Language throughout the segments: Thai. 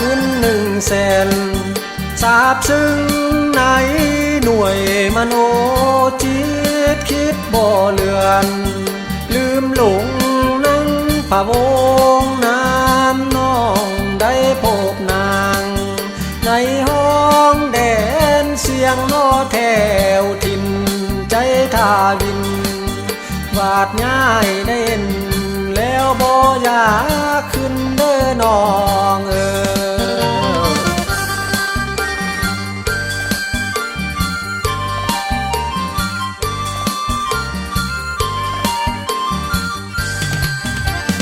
ขึ้น100,000สาบซึ้งในหน่วยมโนจิตคิดบ่เลือนลืมหลงนั่งพะวงน้ำน้องได้พบนางในห้องแดนเสียงนอแถวถิ่นใจท่าวินวาดง่ายได้เห็นแล้วบ่อยากขึ้นเด้อน้อง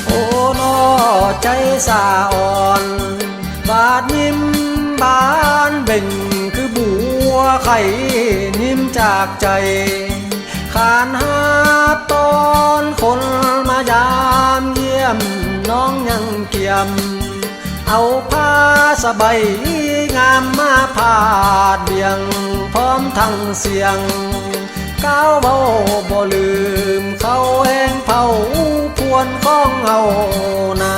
โอ้นอใจสาอ่อนบาดยิ้มบานเบ่งคือบัวไข่นิ่มจากใจขานหาตอนคนมายามเยี่ยมน้องยังเกี่ยมเอาผ้าสบายงามมาพาดเบี่ยงพร้อมทั้งเสียงก้าวเบาบ่ลืมเขาแห้งเผาพวนของเอานา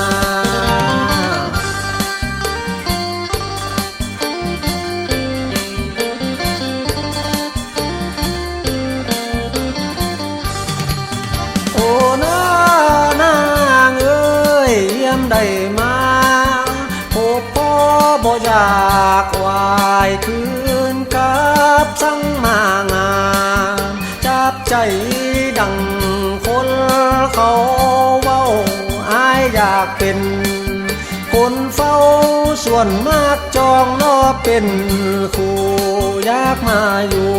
ได้มาพบพ่อบ่อยากวายคืนกับสังมางาจับใจดังคนเขาเว้าอายอยากเป็นคนเฝ้าส่วนมากจองนอเป็นคู่อยากมาอยู่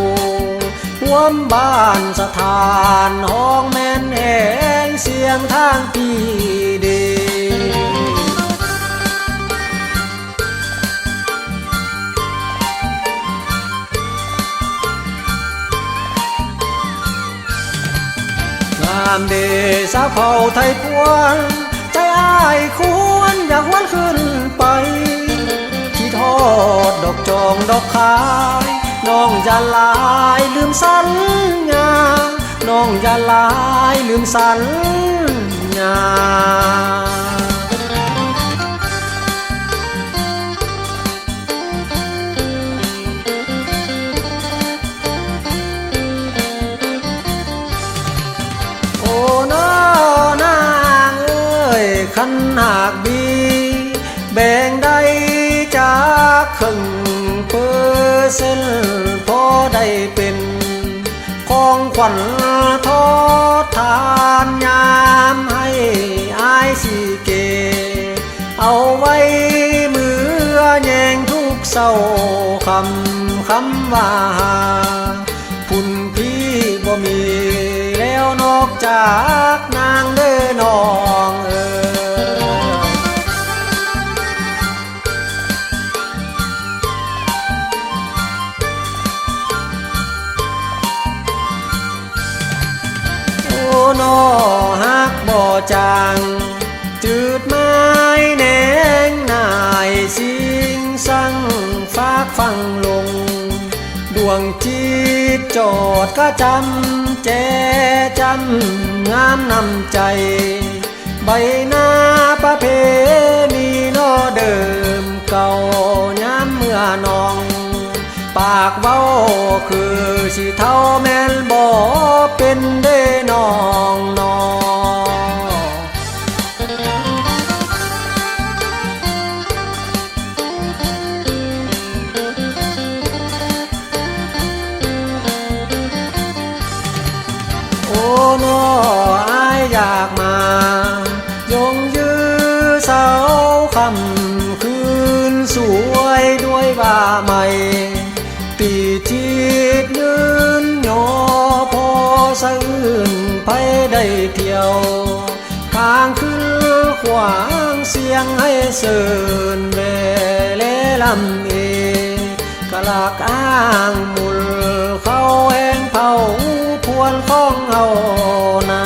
ร่วมบ้านสถานห้องแม่นแห่งเสียงทางพี่ดีงามเดสาวเผ่าไทยพวนใจอ้ายควรอยากวันขึ้นไปที่ทอดดอกจองดอกขายน้องอย่าลายลืมสัญญาน้องอย่าลายลืมสัญญาโอ้น้อนางเอ้ยขันหากบีแบ่งได้จากครึ่งเปอร์เซ็นต์พอได้เป็นของขวัญทอดทานยามให้อายสิเกเอาไว้มือแยงทุกเศร้าคำว่าพุ่นพี่บ่มีแล้วนอกจากนางเด้อน้องนอฮักบ่จางจืดไม้แหนงนายสิงสั่งฝากฟังลงดวงจิตจอดก็จำแจจำงามนำใจใบหน้าประเพณีนอเดิมเก่ายามเมื่อน้องปากเว้าคือสิเท่าแม่นบ่เป็นเด้น้องน้องโอ้น้ออายอยากมายงยื้อเสาคำคืนสวยด้วยว่าใหม่ตีจิตยืนหยอพอสะอื้นไปได้เที่ยวทางขึ้นขวางเสียงให้เสินเวเลลำเอกะลากอ้างมุลเข้าแหงเผาพวนของเอานา